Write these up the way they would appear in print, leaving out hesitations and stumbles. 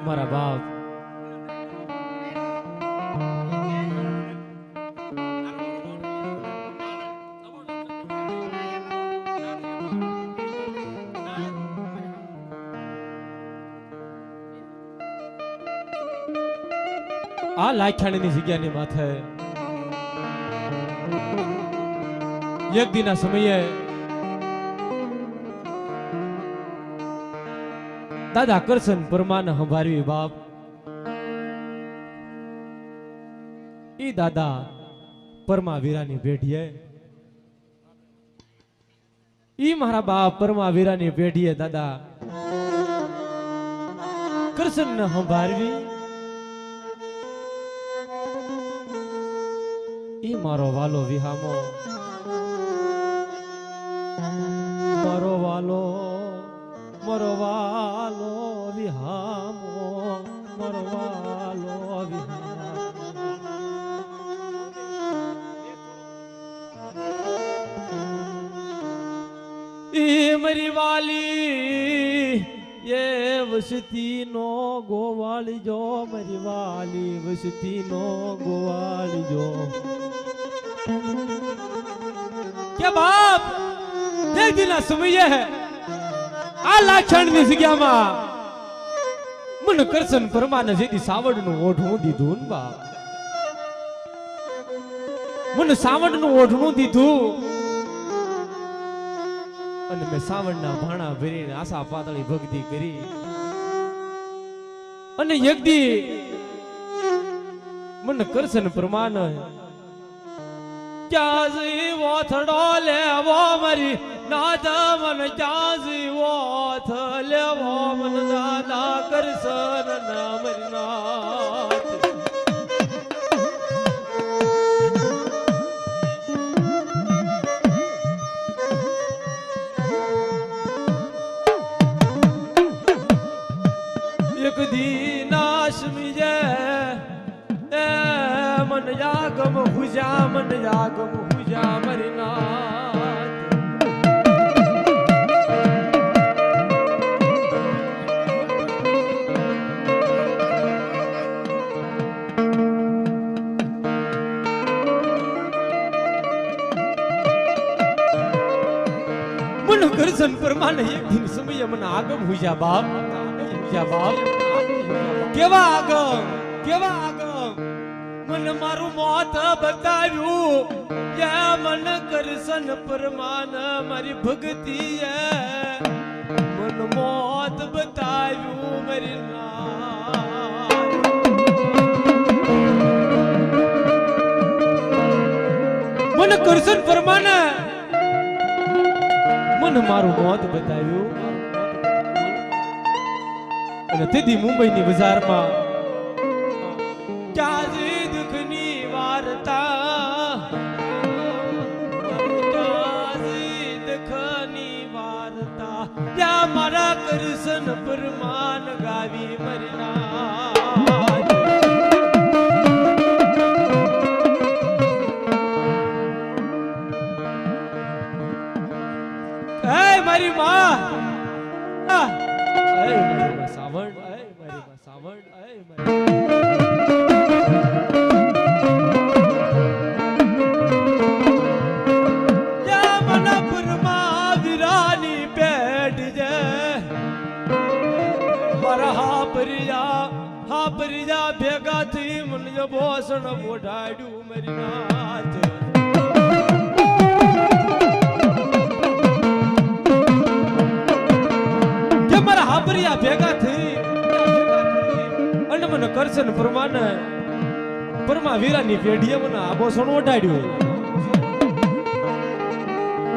મારા બાપ આ લાખાણીની જગ્યાની માથે એક દિના સમયે દાદા કરશન પરમાને સંભાળવી બાપ ઈ દાદા પરમા વીરાની પેઢીએ ઈ મારા બાપ પરમા વીરાની પેઢીએ દાદા કરશન ને સંભાળવી ઈ મારો વાલો વિહામો મારો વાલો વિહામો મારો વાલો વિહામો ઈ મારી વાલી ये वसती नो गोवाली जो मेरी वाली वसती नो गोवाली जो क्या बाप एक दिन समय है आ लाखण ની જગ્યામાં મન કરશન પરમાને જેથી સાવડનું ઓઢણું દીધું ને બાપ મન સાવડનું ઓઢણું દીધું અને મેં સાવણના ભાણા ભરીને આશા પાતળી ભક્તિ કરી અને એક દી મને કરશન પ્રમાણ ક્યાં જીવો થડો લેવો મારી નાદા મન ક્યાં જીવો થ લેવો મન દાદા કરશન ના મારી નાથ एक दीनाश मिजे ए मन यागम हुजा मरनाथ मन करसन परमाने एक दिन समय मन आगम हुजा बाप केवा આગમ મન મારું મોત બતાવ્યું યા મન કરશન પરમાન મારી ભક્તિ મન મોત બતાવ્યું મારી મન કરશન પરમાન મન મારું મોત બતાવ્યું અને તેથી મુંબઈની બજારમાં ક્યાંજી દુઃખની વાર્તા ક્યાંજી દુઃખની વાર્તા ત્યાં મારા કરશન પરમાન ગાવી મરના મારી માં પરિજા ભેગા થઈ મને બોસણ બોઢાડ્યું મારી નાથ કે મારા હાપરિયા ભેગા થઈ અને મને કરશન પ્રમાણે પરમા વીરાની પેઢીએ મને આબોસણ ઓઢાડ્યું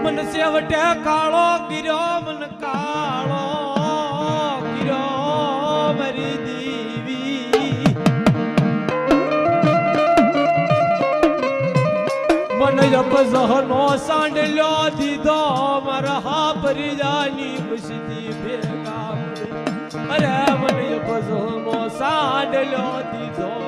મને સેવટે કાળો ગીર્યો મને કાળો ગીર્યો મારી મને જપ જહનો સાંડલ્યો દીધો મારા હાપ પરિજાની બસતી ભેગા અરે મને ભજનો સાંડલ્યો દીધો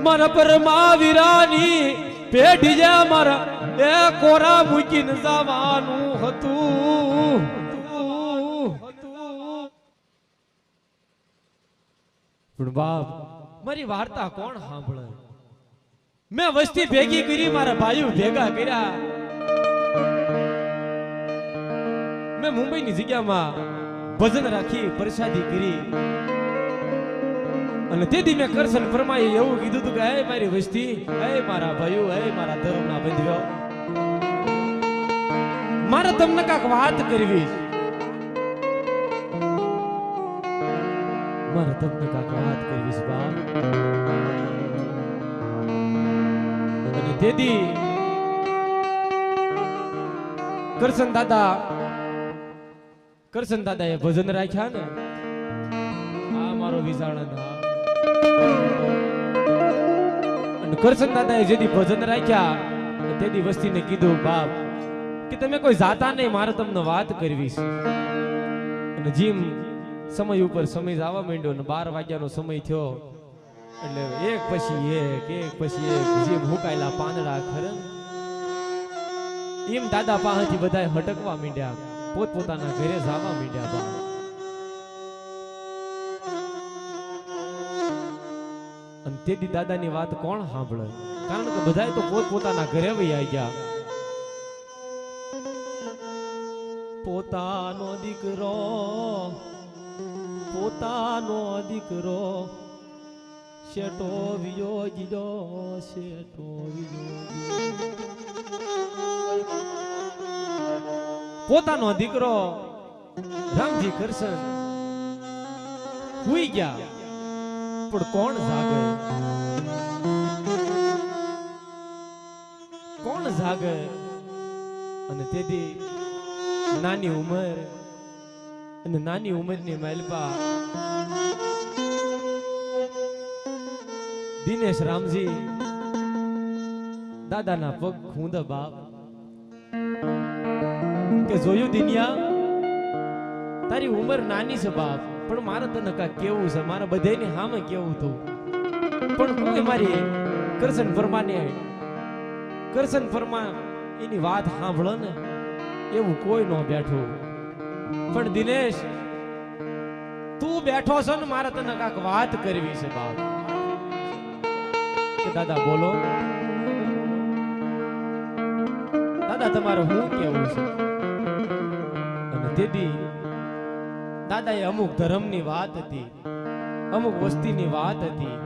મારા પરમાવીરાની પેઢી જે મારા એ કોરા મૂકીને જવાનું હતું પણ બાપ મારી વાર્તા કોણ સાંભળે મેં વસ્તી ભેગી કરી મારા ભાઈઓ ભેગા કર્યા મેં મુંબઈની જગ્યામાં ભજન રાખી પ્રસાદી કરી અને તેથી મેં કરશન ફરમાઈ એવું કીધું હતું કે હે મારી વસ્તી હે મારા ભાઈઓ હે મારા ધર્મના બંધ્યો મારે તમને કાક વાત કરવી મારે તમને કાક વાત કરવી છે બાપ અને તેથી કરશન દાદાએ ભજન રાખ્યા ને આ મારો વિચારણ અને કરશન દાદાએ જેથી ભજન રાખ્યા તેથી વસ્તીને કીધું બાપ કે તમે કોઈ જાતા નહીં મારે તમને વાત કરવી છે અને જેમ સમય ઉપર સમય જવા માંડ્યો ને 12 વાગ્યાનો સમય થયો એટલે એક પછી એક જેમ હુકાયેલા પાંદડા ખરે એમ દાદા પાસેથી બધા હટકવા માંડ્યા પોતપોતાના ઘરે જવા માંડ્યા બા અને તેથી દાદાની વાત કોણ સાંભળે કારણ કે બધા તો પોતપોતાના ઘરે વહી ગયા પોતાનો દીકરો શેટો વિયો જીજો શેટો પોતાનો દીકરો રામજી કરશન હુઈ ગયા પણ કોણ જાગે અને તેથી નાની ઉંમર અને નાની ઉંમરની માલપા દિનેશ રામજી દાદાના પગ ખૂંદા બાપ કે જોયું દિનિયા તારી ઉંમર નાની છે બાપ પણ મારે તને કાંઈક કેવું છે મારે બધાની સામે કેવું તું પણ કોઈ મારી કરશન ફરમા એની વાત સાંભળો ને એવું કોઈ ન બેઠું પણ દિનેશ તું બેઠો છો ને મારે તને કાંઈક વાત કરવી છે બાપ કે દાદા બોલો દાદા તમારે શું કેવું છે અને તેથી દાદાએ અમુક ધર્મની વાત હતી અમુક વસ્તીની વાત હતી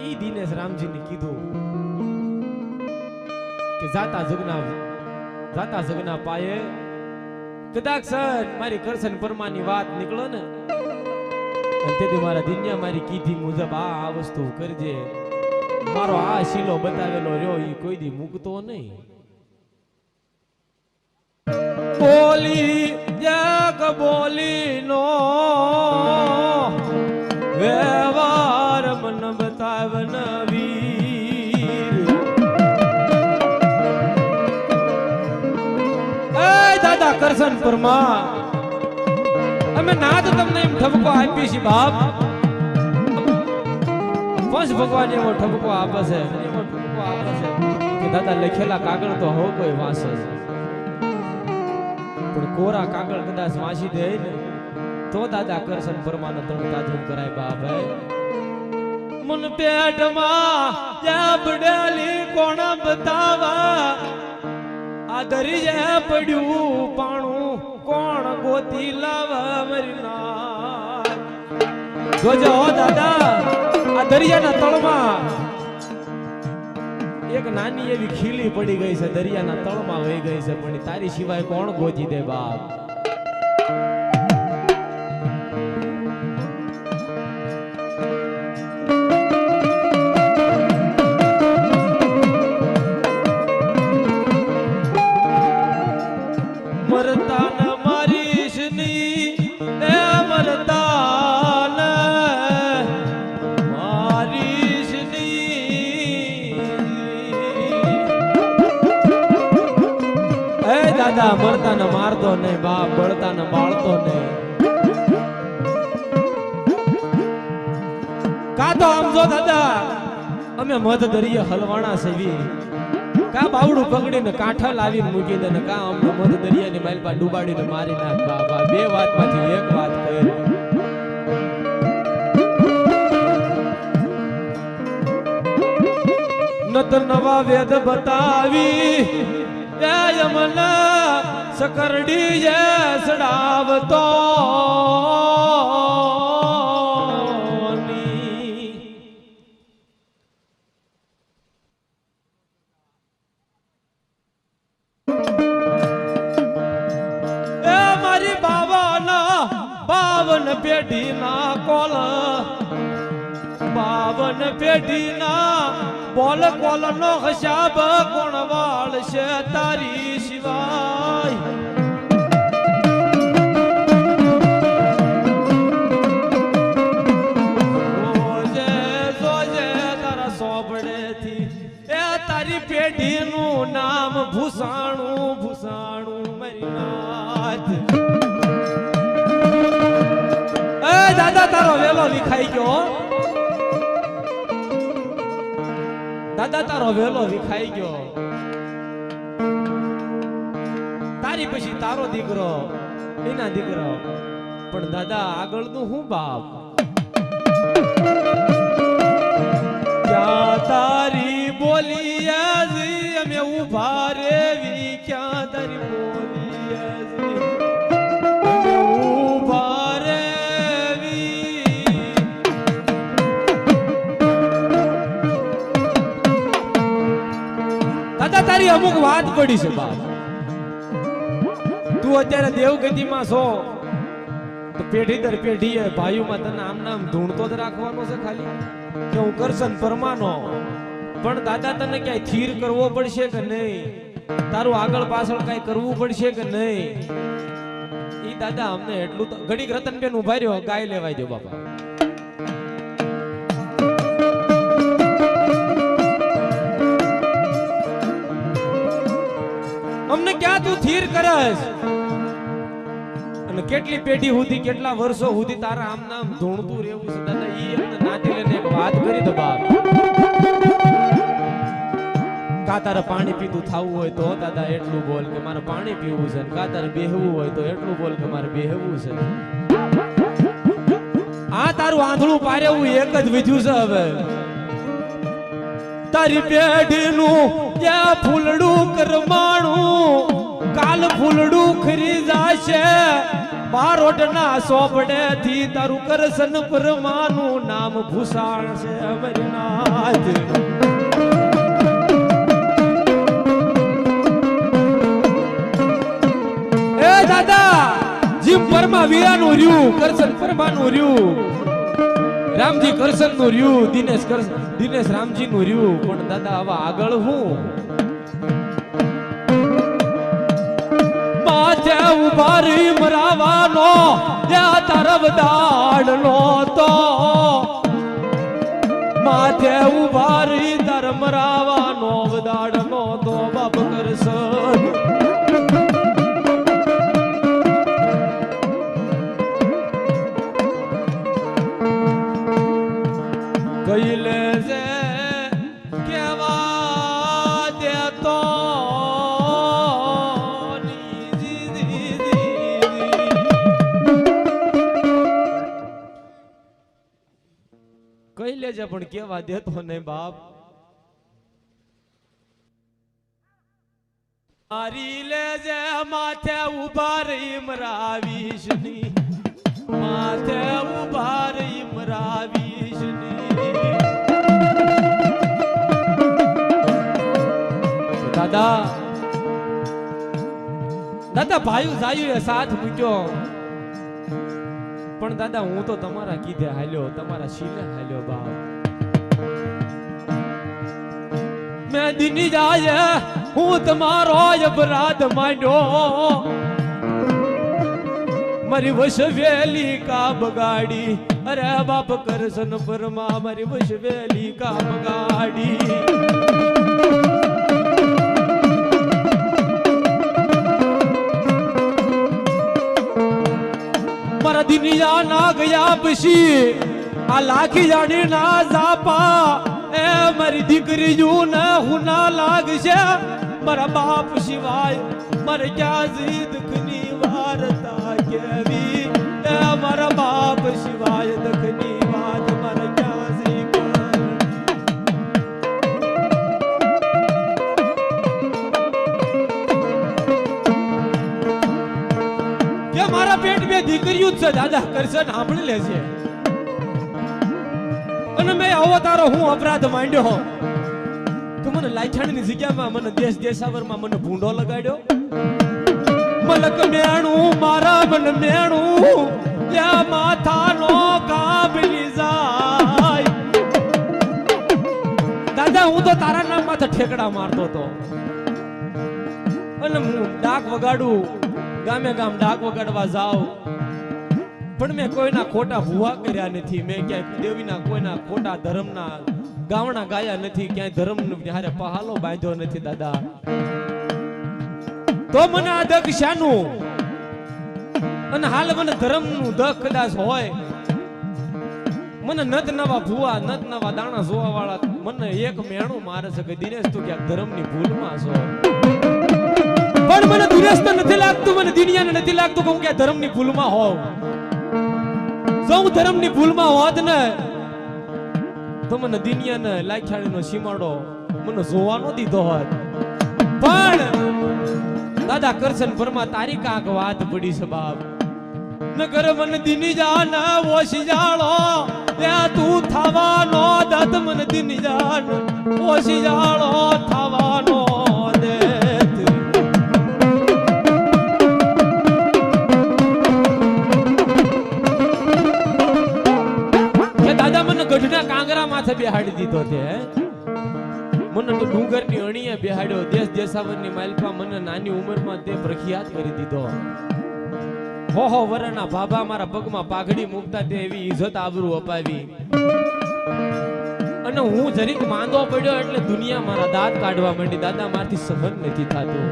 ઈ દિનેશ રામજીને કીધું કે જાતા જગના પાયે કદાચ સર મારી કરશન પરમાની વાત નીકળો ને અને તેથી મારા દિન્યા મારી કીધી મુજબ આ વસ્તુ કરજે મારો આ શીલો બતાવેલો રહ્યો ઈ કોઈ દી મૂકતો નહીં બોલી નો વ્યવહાર મન બતાવન વીર એ દાદા કરશન પરમા અમે નાદ તમને એમ ઠપકો આપી છે બાપ પંચ ભગવાન એવો ઠપકો આપે છે કે દાદા લખેલા કાગળ તો હો કોઈ વાંચે પણ કોરા કાગળ કદાચ વાંચી દે ને તો દાદા કરશન પરમાનો ત્રણ તાજું કરાય બાપ મન પેટમાં જાબડેલી કોણ બતાવા આ દરિયે પડ્યું પાણું કોણ ગોતી લાવા મરી ના જોજો દાદા આ દરિયાના તળમાં એક નાની એવી ખીલી પડી ગઈ છે, દરિયાના તળમાં વહી ગઈ છે, પણ તારી સિવાય કોણ ગોજી દે બાપ? દાદા મરતા ને મારતો ને બાપ, બળતા ને બાળતો ને. કા તો આમ જો દાદા અમે મધ દરિયે હલવાણા સેવી, કા બાવડું પકડીને કાંઠા લાવીને મૂકી દે ને કા અમને મધ દરિયાની માલપા ડુબાડીને મારી નાખ બાબા. બે વાતમાંથી એક વાત કહે. નત નવા વેદ બતાવી મને સકરડી જે સડાવતો મારી બાવાના 52 પેઢીના કોલ, 52 પેઢીના બોલ કોલ નો હિસાબ કોણ વાળ છે તારી સિવાય? રોજે જોજે તારા સોબડેથી એ તારી પેઢીનું નામ ભૂસાણું ભૂસાણું મારી નાથ. એ દાદા તારો વેલો વિખાઈ ગયો, દાદા તારો વેલો વિખાઈ ગયો. તારી પછી તારો દીકરો, એના દીકરો, પણ દાદા આગળનું હું બાપ? ક્યાં તારી બોલી અમે ઉભા રેવી, ક્યાં તારી બોલી ઉભા રેવી? દાદા તારી અમુક વાત પડી છે બાપ. તું અત્યારે દેવગતિમાં છો તો પેઢી દર પેઢીએ ભાઈઓમાં તને આમ નામ ધૂણતો જ રાખવાનો છે ખાલી કે હું કરશન પરમાનો. પણ દાદા તને ક્યાંય થીર કરવો પડશે કે નહીં? તારું આગળ પાછળ કઈ કરવું પડશે કે નહીં? ઈ દાદા અમને એટલું તો ઘડીક રતનબેન ઉભા રહ્યો, ગાય લેવાય દો બાપા. અમને ક્યાં તું થીર કરસ? અને કેટલી પેઢી સુધી, કેટલા વર્ષો સુધી તારા આમ નામ ધૂણતું રહેવું છે દાદા? ઈ અમને નાતી લઈને એક વાત કરી દો બાપ. કા તારે પાણી પીતું થાવું હોય તો દાદા એટલું બોલ કે મારે પાણી પીવું છે, કા તારે બેહવું હોય તો એટલું બોલ કે મારે બેહવું છે. આ તારું આંધળું પારેવું એક જ વિધ્યું છે હવે. તારી પેઢીનું જ્યાં ફૂલડું કરમાણું કાલ ફૂલડું ખરી જાશે. બારોટના સોપડેથી તારું કરશન પરમાનું નામ ભૂષાણ છે અમરનાથ. એ દાદા જીમ પરમાં વીરાનું રહ્યું, કરશન પરમાનું રહ્યું, રામજી કરશન નું રહ્યું, દિનેશ રામજી નું રહ્યું, પણ દાદા હવે આગળ હું? માથે ઉભા રહી મરાવાનો જ્યાં તરફ દાડનો તો, માથે ઉભા રહી તર મરાવાનો દાડનો તો બાપ કરશન. કઈલે છે કેવા દેતો કઈ લેજે પણ કેવા દેતો નહીં બાપ. મારી લેજે માથે ઉભા રહી મરાવીશ ની, માથે ઉભા રહી મરાવીશ ની. દાદા દાદા ભાઈ જાયું એ સાથ મૂક્યો પણ દાદા હું તો તમારા કીધે હાલ્યો તમારા શીલે હાલ્યો બાપ મેં દિની જાય હું તમારો અપરાધ માંડ્યો મારી વશવેલી કા બગાડી અરે બાપ કરશન પરમાં મારી વશવેલી કા બગાડી મારા દિનિયા ના ગયા પછી આ લાખી જાણી ના જાપા એ મારી દીકરી જુ ને હું ના લાગશે મારા બાપ સિવાય મારે ક્યાં દુઃખની વાર્તા કેવી એ મારા બાપ સિવાય દુઃખની વાત મારે ક્યાં કે મારા પેટ બે દીકરીઓ છે દાદા કરશન સાંભળી લેશે અને મેં આવો તારો હું અપરાધ માંડ્યો કે મને લાયછાણની જગ્યામાં મને દેશ દેશાવરમાં મને ભૂંડો લગાડ્યો મલક મેણું મારા મન મેણું યા માથાનો કાબલી જાય દાદા હું તો તારા નામ માથે ઠેકડા મારતો હતો અને હું ડાક વગાડું ગામે ગામ ડાક વગાડવા જાઉં પણ મેં કોઈના ખોટા ભૂવા કર્યા નથી મેં ક્યાંય દેવીના કોઈના ખોટા ધર્મના ગાવણા ગાયા નથી ક્યાંય ધર્મનું હારે પહાલો બાંધ્યો નથી દાદા તો મને આ દક શાનું અને હાલ મને ધર્મનું દક કદાચ હોય મને નત નવા ભૂવા નત નવા દાણા જોવા વાળા મને એક મેણું મારે છે કે દિનેશ તું ક્યાંક ધર્મની ભૂલમાં છો પણ મને દિનેશ તો નથી લાગતું મને દિનિયાને નથી લાગતું કે હું ક્યાં ધર્મની ભૂલમાં હોઉં જો હું ધર્મની ભૂલમાં હોત ને તો મને દિનિયાને લાયખાણીનો સીમાડો મને જોવાનો દીધો હોત પણ દાદા કરશન પરમાં તારી કાંક વાત પડી છે બાપ નગર મન દિની જાન ઓછી જાળો ત્યાં તું થવાનો દત મન દિની જાન ઓછી જાળો થવાનો દેત કે દાદા મને ગઢના કાંગરા માથે બેહાડી દીધો તે મને તો ડુંગરની અણીએ બેહાડ્યો દેશ દેશાવરની માલપા મને નાની ઉંમરમાં તે પ્રખ્યાત કરી દીધો હો વરના બાબા મારા પગમાં પાઘડી મૂકતા તે એવી ઇજ્જત આબરૂ અપાવી અને હું જરીક માંદો પડ્યો એટલે દુનિયા મારા દાંત કાઢવા માંડી દાદા મારથી સહન નથી થાતું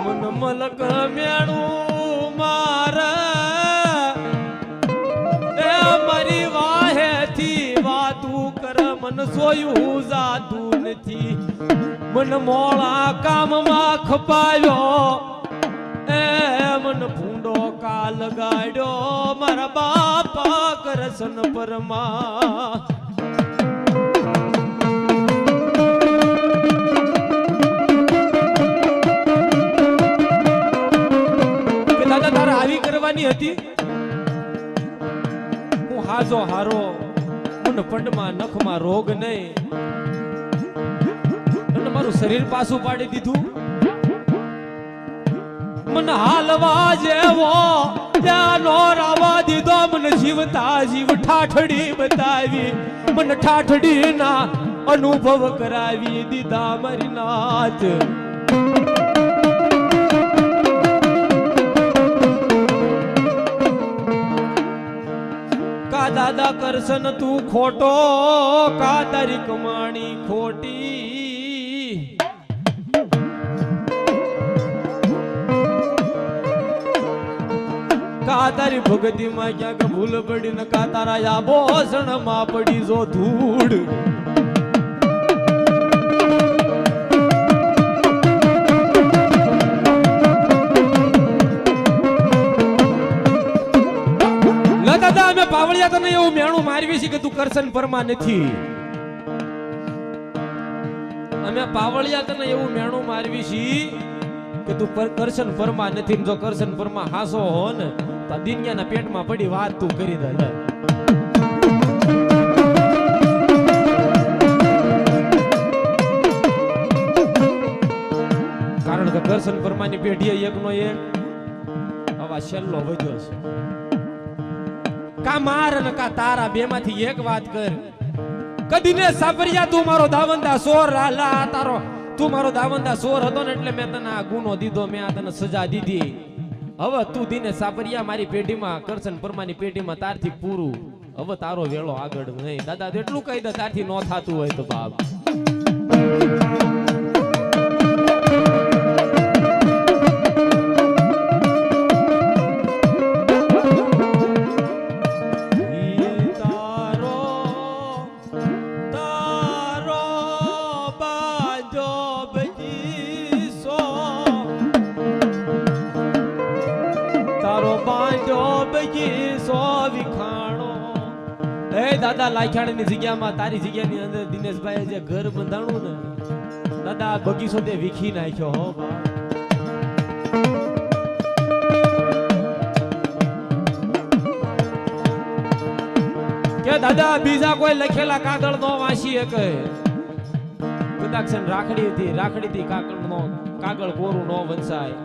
મન મલક મેણું મારા એ મારી વાહેથી વાતું કર મન જોયું જાતું નથી મન મોળા કામમાં ખપાયો એ મન ભૂંડો કા લગાડ્યો મારા બાપા કરશન પરમાં દાદા તારા આવી કરવાની હતી હું હાજો હારો મને પંડમાં નખમાં રોગ નહીં અને મારું શરીર પાછું પાડી દીધું મને હાલવા જેવો ત્યાંનો રાવા દીધો મને જીવતા જીવ ઠાઠડી બતાવી મને ઠાઠડી ના અનુભવ કરાવી દીધા મારી નાથ કા દાદા કરશન તું ખોટો કા તારી કમાણી ખોટી કા તારી ભગતી માં ક્યાંક ભૂલ પડી ને કા તારા આભોષણ માં પડી જો ધૂળ દાદા અમે પાવળિયા તને એવું મેણું મારવી છે કે તું કરશન પરમાં નથી અમે પાવળિયા તને એવું મેણું મારવી છે કે તું કરશન પરમાં નથી જો કરશન પરમાં હાસો હો ને તો દિનિયાના પેટમાં પડી વાત તું કરી દે પણ કરશન પરમાની પેઢીએ એકનો એક આવા છેલ્લો વધ્યો છે. કા માર અને કા તારા બે માંથી એક વાત કર. કદી ને સાપરિયા તું મારો દાવંદા સોર લાલા તારો તું મારો દાવંદા સોર હતો ને એટલે મેં તને આ ગુનો દીધો, મેં આ તને સજા દીધી. હવે તું દીને સાપરિયા મારી પેઢીમાં કરશન પરમાની પેઢીમાં તારથી પૂરું. હવે તારો વેળો આગળ નહીં. દાદા એટલું કહી દે તારથી ન થાતું હોય તો બાપ. દાદા લાખાણી ની જગ્યામાં તારી જગ્યાની અંદર દિનેશભાઈ જે ઘર બંધાણું ને દાદા બગીચો તે વીખી નાખ્યો હો બા. કે દાદા બીજા કોઈ લખેલા કાગળ નો વાંચી શકે. કદાચ રાખડી હતી કાગળ કોરું નો વંચાય.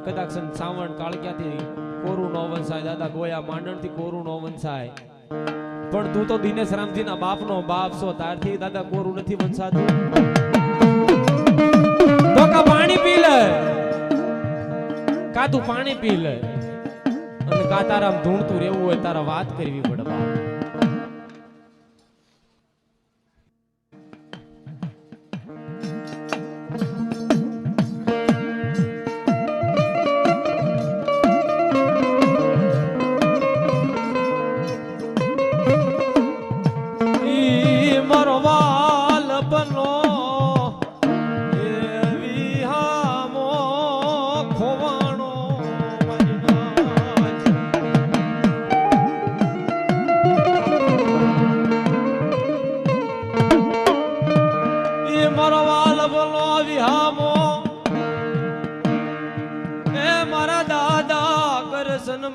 કદાચ સાવણ કાળક્યાથી કોરું નો વંચાય. દાદા ગોયા માંડણ થી કોરું નો વંચાય. પણ તું તો દિનેશ રામજી ના બાપ નો બાપ છો, તારથી દાદા કોરું નથી વંચાતું. તો કા પાણી પી લે, કા તું પાણી પી લે અને કા તારા ધૂણતું રહેવું હોય તારા વાત કરવી પડે બાપ.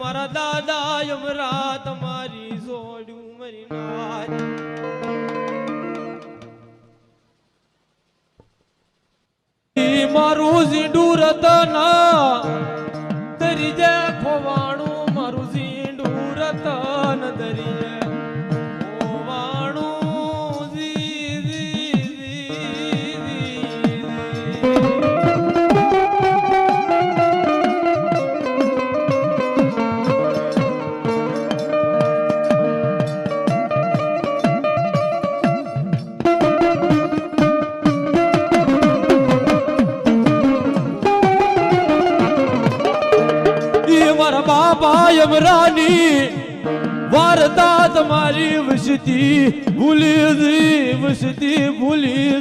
મારા દાદા યમરા તમારી જોડ્યું મરી નાથ. મારું ઝીંડું રતન દરિજે ખોવાણું, મારું ઝીંડું રતન દરિજે ખોવાણું. જી જી બાપા યમરાની વાર્તા તમારી વસતી ભૂલી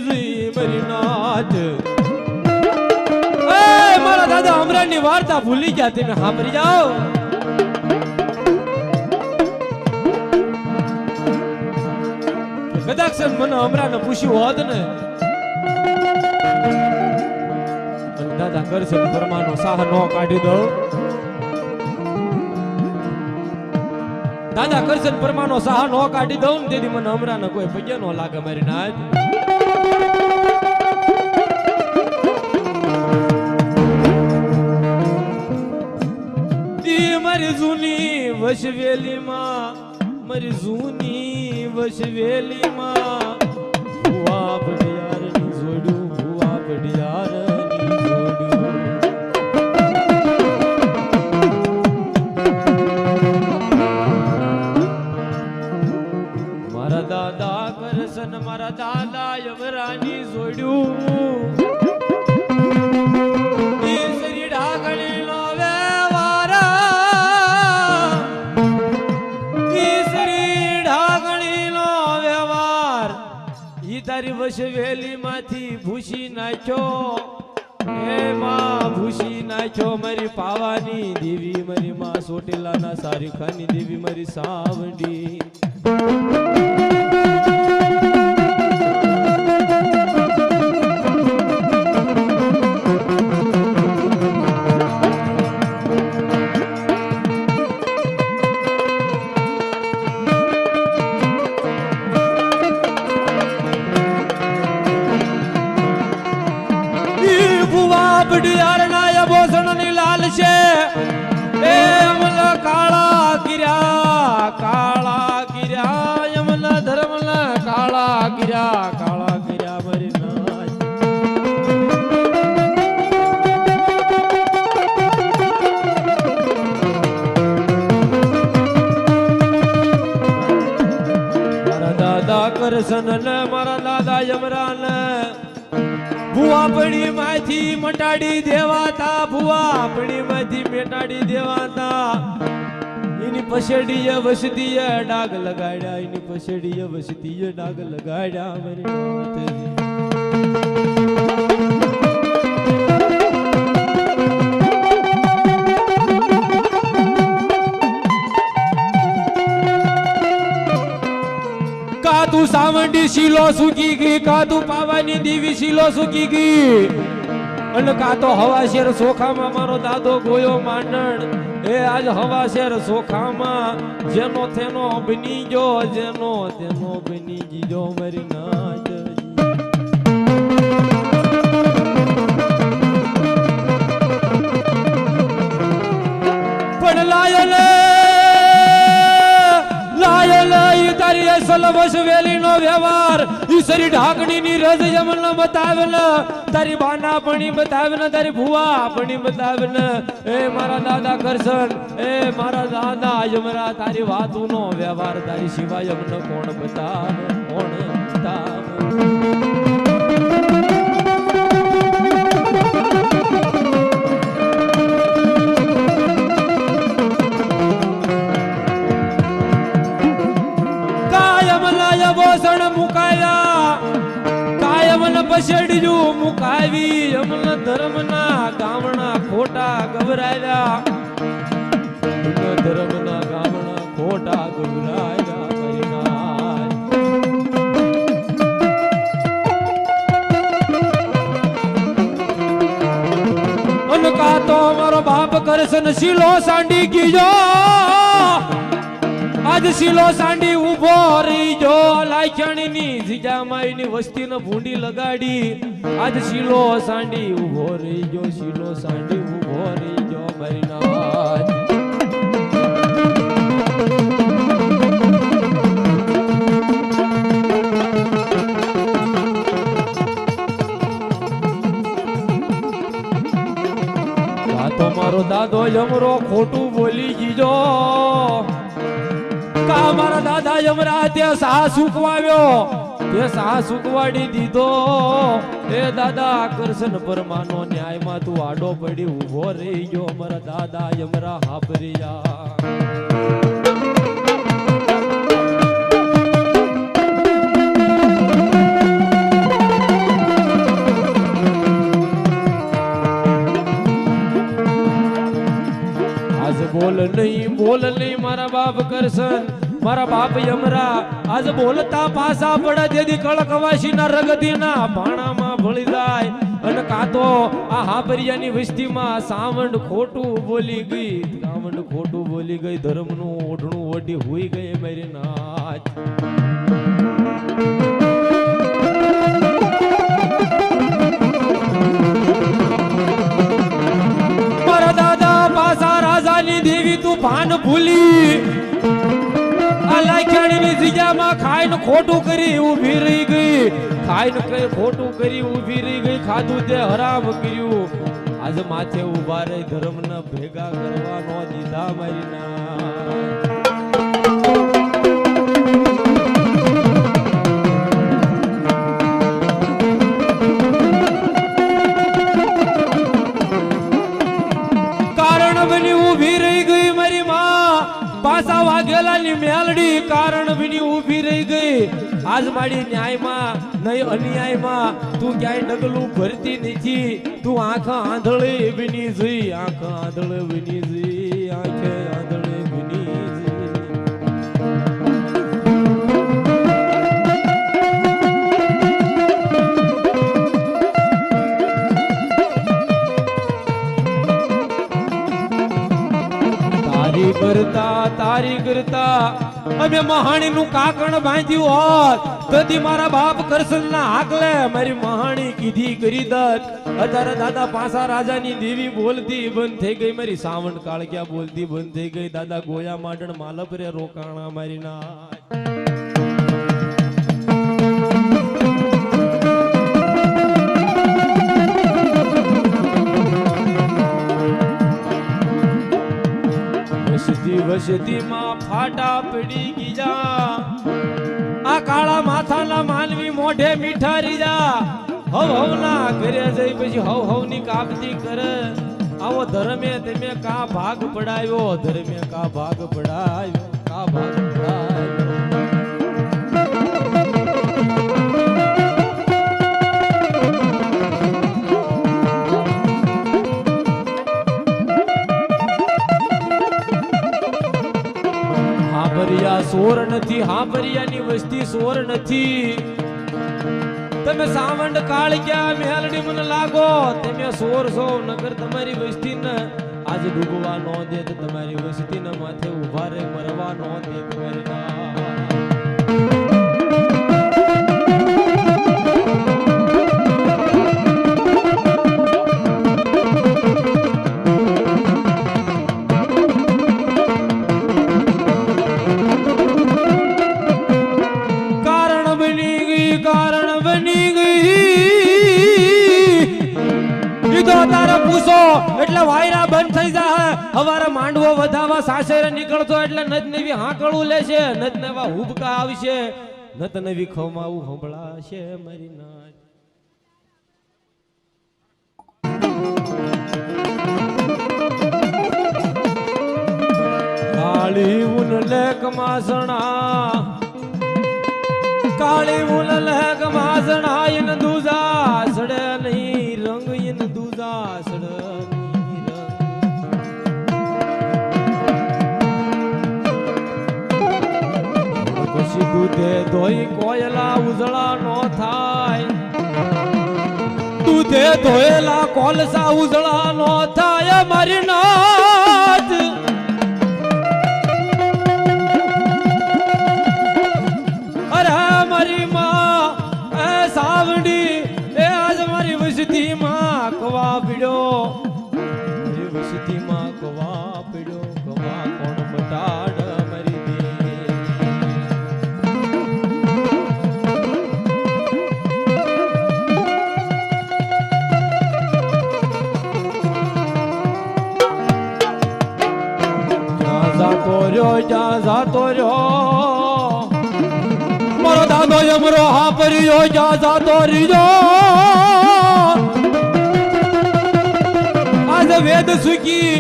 મરી નાથ. મારા દાદા અમરાની વાર્તા ભૂલી ગયા, તમે સાંભળી જાઓ. કદાચ મને અમરાને પૂછ્યું હોત ને દાદા કરશન પરમાનો સાહ નો કાઢી દો. દાદા કરશન પરમાનો સાહ નો કાઢી દઉં ને તેથી મને હમણાં કોઈ પગે નો લાગે મારી નાથ. મારી જૂની વસવેલીમાં ભુવા પડિયારની જોડ્યું, ભુવા પડિયારની જોડ્યું. દાદા કરશન મારા દાદા યમરાની જોડ્યું. શ્રી ઢાકણી નો વ્યવહાર, શ્રી ઢાકણી નો વ્યવહાર ઈ તારી વસવેલી માંથી ભૂસી નાખ્યો. એ માં ભૂસી નાખ્યો મારી પાવાની દેવી, મારી માં સોટેલાના સારીખાની દેવી, મારી સાવડી. ભુવા પડિયારના બોસણની લાલ છે એ અમલા કાળા ગિર્યા અમલા ધર્મના કાળા ગિર્યા મરી નાય મારા દાદા કરશન ને મારા દાદા યમરાન ભુવા પડી માંથી મટાડી દેવાતા ભુવા પડી માંથી મેટાડી દેવાતા એની પછેડીએ વસતીએ ડાગ લગાડ્યા એની પછેડીએ વસતીએ ડાગ લગાડ્યા મારી માતાજી તું સાવંડી શીલો સુકી ગઈ કા તું પાવાની દેવી શીલો સુકી ગઈ અને કા તો હવાશેર સોખામાં મારો દાદો ગોયો માંડણ એ આજ હવાશેર સોખામાં જેનો તેનો બની ગયો જેનો તેનો બની ગયો મારી નાચ પણ લાયલ તારી અસલ વસવેલી નો વ્યવહાર ઈસરી ઢાકણી ની રજ જમલ બતાવેલ તારી બાના પણી બતાવેલ તારી ભુવા પણી બતાવેલ એ મારા દાદા કરશન એ મારા દાદા યમરા તારી વાતો નો વ્યવહાર તારી સિવાય અમને કોણ બતાવે કોણ બતાવે બોસણ મુકાયા કાયમન પછેડ્યું મુકાવી અમલ ધર્મના ગામના ખોટા ગભરાયા ધર્મના ગામના ખોટા ગભરાયા અનકા તો મારો બાપ કરશન શીલો સાંડી ગયો આજ શીલો સાંડી ઉભો રહી જો લાખણીની જીજામાઈની વસ્તીને ભૂંડી લગાડી આજ શીલો સાંડી ઉભો રહી જો શીલો સાંડી ઉભો રહી જો મારી નાચ તો મારો દાદો યમરો ખોટું બોલી ગીજો મારા દાદા યમરા તે સાહ સુકવાવ્યો તે સાહ સુકવાડી દીધો એ દાદા કરશન પરમાનો ન્યાયમાં તું આડો પડી ઉભો રહી ગયો મારા દાદા યમરા હાપરિયા બોલ નહીં મારા બાપ કરશન મારા બાપ યમરા આજ બોલતા પાસા પડે જેથી કળકવાસી ના રગતી ના ભાણામાં ભળી જાય અને કાતો આ હાપરિયાની વસ્તીમાં સાવંડ ખોટું બોલી ગઈ ધર્મનું ઓઢણું ઓઢી હોઈ ગઈ મારી નાચ મારા દાદા પાસા રાજાની દેવી તું ભાન ભૂલી આ લાખણીની જગ્યામાં ખાઈને ખોટું કરી ઊભી રહી ગઈ ખોટું કરી ઊભી રહી ગઈ ખાધું તે હરામ કર્યું આજ માથે ઉભા રહી ધર્મના ભેગા કરવાનો દીધા મારી ના પાસા વાઘેલાની મેલડી કારણ બની ઊભી રહી ગઈ આજ મારી ન્યાયમાં નહીં અન્યાયમાં તું ક્યાંય ડગલું ભરતી નથી તું આંખ આંધળી બની જઈ આંખે આંધળી બની તારી કરતા અમે મહાણી નું કાકણ બાંધ્યું હોત તદી મારા બાપ કરશન ના હાકલે મારી મહાણી કીધી કરી દત અત્યારે દાદા પાસા રાજાની દેવી બોલતી બંધ થઈ ગઈ મારી સાવણ કાળક્યા બોલતી બંધ થઈ ગઈ દાદા ગોયા માડણ માલપ રે રોકાણા મારી ના વસતી માં ફાટા પડી ગયા આ કાળા માથાના માનવી મોઢે મીઠા રીજા હવ હવના ઘરે જઈ પછી હવ હવની કાપતી કરે આવો ધર્મે તમે કા ભાગ પડાયો ધર્મે કા ભાગ પડાયો કા ભાગ પડાયો હાંભરિયા સોર નથી હાંભરિયાની વસ્તી સોર નથી તમે સાવંડ કાળક્યા મેલડી મને લાગો તમે સોર છો નગર તમારી વસ્તી ને આજે ડૂબવા નો દે તો તમારી વસ્તી ને માથે ઉભા રે મરવા નો દે તમારી ના એટલે વાયરા બંધ થઈ જાય હવારે માંડવો વધાવા સાસરે નીકળતો એટલે નત નવી હાંકળું લેશે નત નવા હુબકા આવશે નત નવી ખમાવું હંભળાશે મારી નાચ કાળી ઉન લેક માસણા કાળી ઉન લેક માસણા ઇન દુજા સડે નહીં રંગ ઇન દુજા સડે દૂધે ધોઈ કોયલા ઉજળા નો થાય દૂધે ધોયેલા કોલસા ઉજળા નો થાય મારી નાથ અરે મારી માં એ સાવડી એ આજ મારી વસતી માં કવા પીડ્યો મારી વસતી માં કવા પીડ્યો કવા કોણ બટાડ જાતો રહ્યો મારો દાદો યમરો હા પરિયો જાતો રહ્યો આજ વેદ સુકી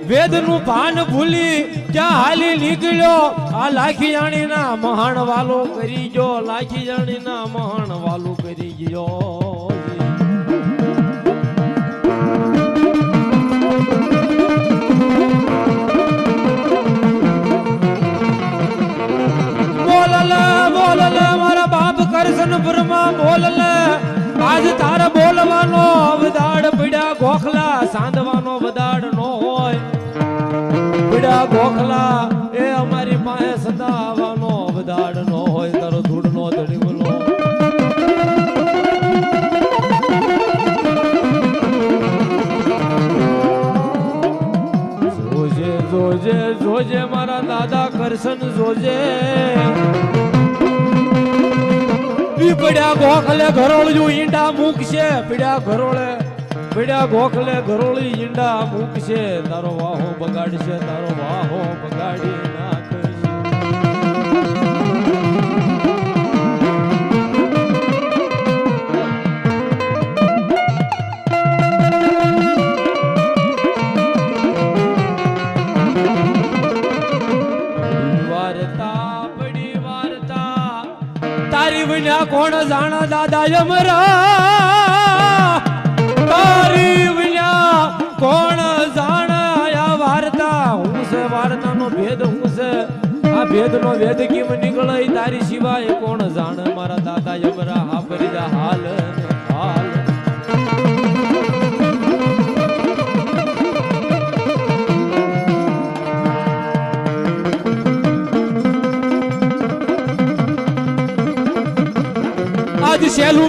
વેદ નું ભાન ભૂલી ક્યાં હાલી નીકળ્યો આ લાખી જાણી ના મહાન વાલો કરી ગયો લાખી જાણી ના મહાન વાલો કરી ગયો કરશન બ્રહ્મા બોલલે આજ તારે બોલવાનો વદાડ પડ્યા ગોખલા સાંધવાનો વદાડ નો હોય પડ્યા ગોખલા એ અમારી પાસે સદાવાનો વદાડ નો હોય તારો ધૂળ નો ધડી બોલો જોજે જોજે જોજે મારા દાદા કરશન જોજે પીડ્યા ગોખલે ઘરોળિયું ઈંડા મૂકશે પીડ્યા ગોખલે ઘરોળી ઈંડા મૂકશે તારો વાહો બગાડશે તારો વાહો બગાડી નાખશે કોણ જાણા દાદા યમરા તારી વિના કોણ જાણા આ વાર્તા હું છે વાર્તાનો ભેદ હું છે આ ભેદનો વેદ કેમ નીકળે તારી સિવાય કોણ જાણે મારા દાદા યમરા હા પરિદા હાલ હાલ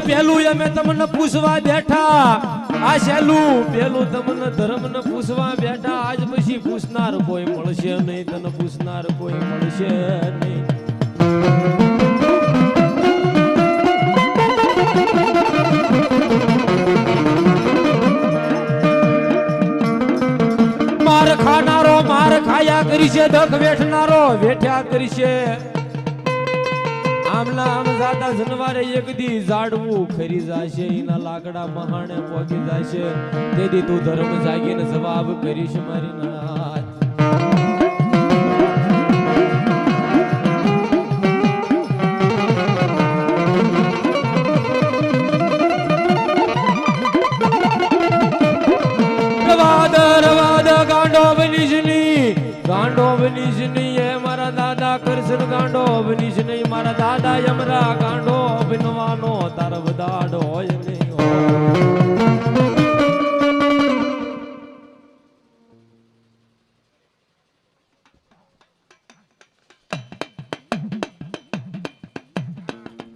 પેલું અમે તમને પૂછવા બેઠા આ પેલું તમને ધર્મ ને પૂછવા બેઠા આજ પછી પૂછનાર કોઈ મળશે નહીં તને પૂછનાર કોઈ મળશે નહીં માર ખાનારો માર ખાયા કરી છે દખ વેઠનારો વેઠ્યા કરી છે આમના આમ જાતા જનવારે એક દી ઝાડવું ખરી જાશે એના લાકડા મહાણે પોકી જાશે તેથી તું ધર્મ જાગીને જવાબ કરીશ મારી નાથ ગાંડો બનીશ નહીં એ મારા દાદા કરશન ગાંડો બનીશ નહીં મારા દાદા યમરા ગાંડો બનવાનો તાર બદાડો હોય નહીં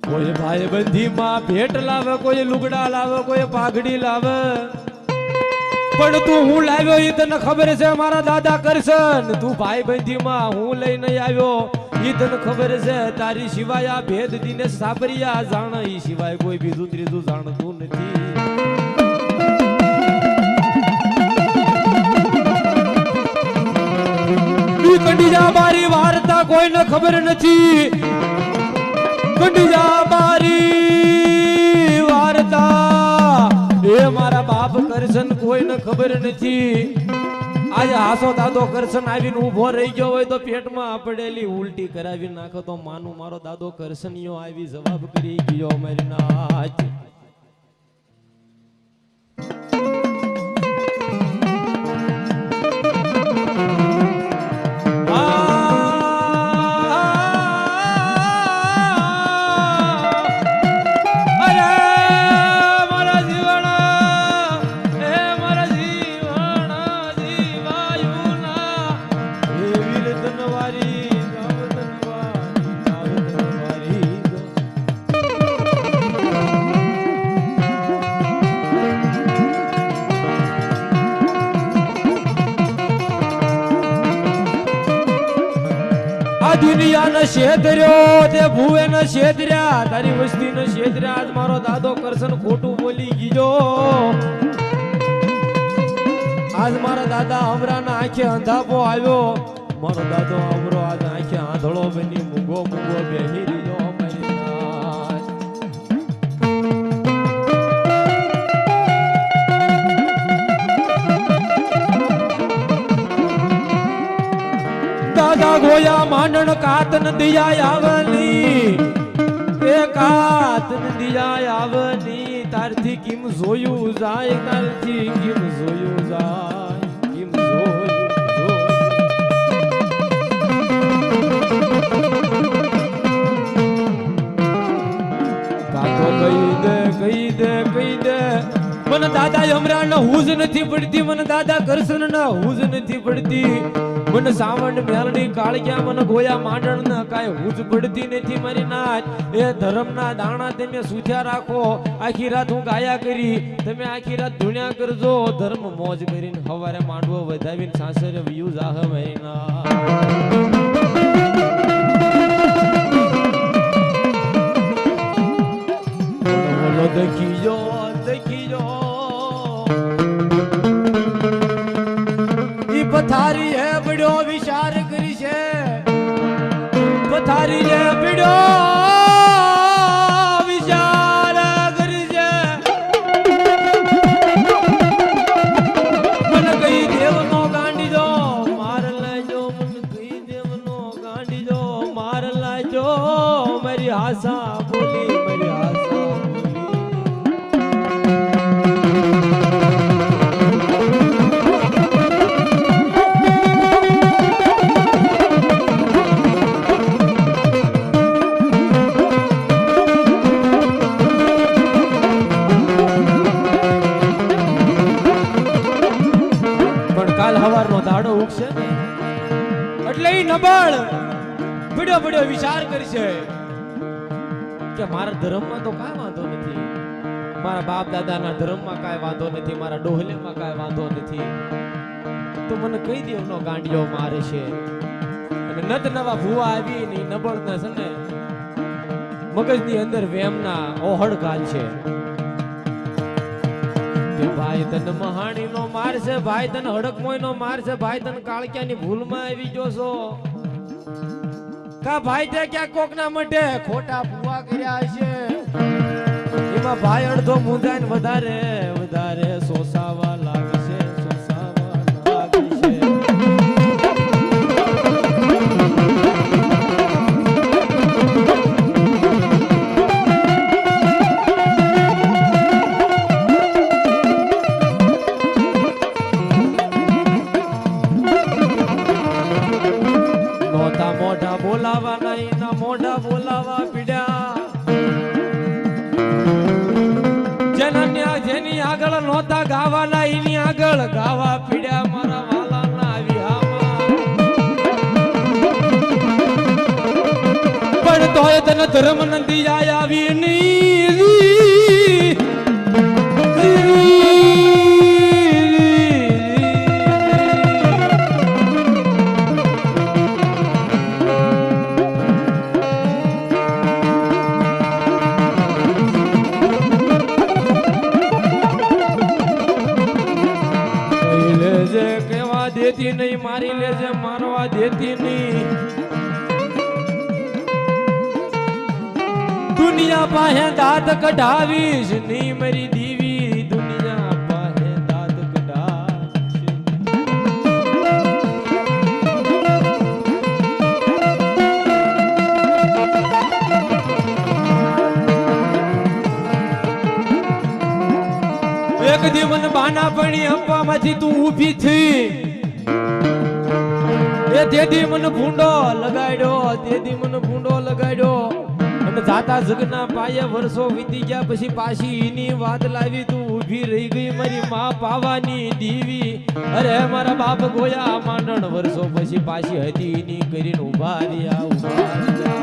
કોઈ ભાઈ બંધી માં ભેટ લાવે કોઈ લુગડા લાવે કોઈ પાઘડી લાવે પણ તું હું લાવ્યો ઈ તને ખબર છે મારા દાદા કરશન તું ભાઈ બંધી માં હું લઈને આવ્યો ઈ તને ખબર છે તારી સિવાય આ ભેદ દીને સાબરિયા જાણે ઈ સિવાય કોઈ બીજું ત્રીજું જાણતું નથી ઈ કંડીજા બારી વાર્તા કોઈને ખબર નથી કંડીજા બારી વાર્તા એ મારા બાપ કરશન કોઈને ખબર નથી આજે હાસો દાદો કરશન આવીને ઊભો રહી ગયો હોય તો પેટમાં પડેલી ઉલટી કરાવી નાખો તો માનું મારો દાદો કરશનીયો આવી જવાબ કરી ગયો મારી નાચ દુનિયા ને છેતર્યો તે ભૂવે ને છેતર્યા તારી વસ્તી ને છેતર્યા આજ મારો દાદો કરશન ખોટું બોલી ગયો આજ મારા દાદા અમરાના આંખે અંધાપો આવ્યો મારો દાદો અમરો આજ આંખે આંધળો બની મૂંગો મૂંગો બેહી રહ્યો દાદા ગોયા માંડણ કાતન દિયા આવની એ કાતન દિયા આવની તારથી કિમ જોયું જાય તારથી કિમ જોયું જાય કિમ જોયું કાતો કહી દે મને દાદા યમરાણ હુજ નથી પડતી મને દાદા કરશન ના હુજ નથી પડતી મને સાવણ મેલડી કાળિયા મને ગોયા માંડણ ના કાય હુજ પડતી નથી મારી નાચ એ ધર્મ ના દાણા તમે સુધ્યા રાખો આખી રાત હું ગાયા કરી તમે આખી રાત ધૂણ્યા કરજો ધર્મ મોજ કરીને હવારે માંડવો વધાવીને સાસરે વ્યુ જાહ મારી નાચ બોલો દેખી જો પથારી હે બડો વિચાર કરી છે પથારી હે બડો વિચાર કરી છે મને કઈ દેવનો ગાંડી જો માર લાજો મને કઈ દેવનો ગાંડી જો માર લાજો મારી આશા બોલી મારી આશા દાડો ઉગશે ને એટલે ઈ નબળ બડ્યો વિચાર કરશે કે મારા ધર્મમાં તો કાંઈ વાંધો નથી મારા બાપ દાદાના ધર્મમાં કાંઈ વાંધો નથી, મારા ડોહલેમાં કાંઈ વાંધો નથી, તો મને કઈ દેવનો ગાંડિયો મારે છે. અને નત નવા ભૂવા આવી ની નબળના છે ને મગજની અંદર વેમના ઓહડ ગાલ છે કે ભાઈ તને મહાણી નો મારશે, ભાઈ તને હડકમોય નો મારશે, ભાઈ તને કાળક્યાની ભૂલમાં આવી ગયો છો કા ભાઈ તે ક્યાં કોકના માટે ખોટા ભૂવા કર્યા છે, એમાં ભાઈ અડધો મુંજાઈને વધારે વધારે સોસાવા લાગશે, સોસાવા લાગશે. નોતા મોઢા બોલાવા નહીં ના મોઢા બોલાવા પીડ્યા, જેની આગળ નોતા ગાવાના એની આગળ ગાવા પીડ્યા મારા વાલાના વિહામાં. પણ તોય તને ધર્મ નંદી આવી નહીં, દેતી નહીં મારી લેજે મારવા દેતી નહીં. દુનિયા પાસે દાંત કઢાવીશ નહીં મારી દીવી, દુનિયા પાસે દાંત કઢાવીશ. એક દી મને બાના પડી આપવામાંથી તું ઊભી થઈ, એ તેદી મને ભૂંડો લગાડ્યો, તેદી મને ભૂંડો લગાડ્યો. અને જાતા જગના પાયે વર્ષો વીતી ગયા પછી પાછી એની વાત લાવી, તું ઊભી રહી ગઈ મારી માં પાવાની દીવી. અરે મારા બાપ ગોયા માંડણ વર્ષો પછી પાછી હતી એની કરીને ઉભા રહ્યા, ઉભા રહ્યા.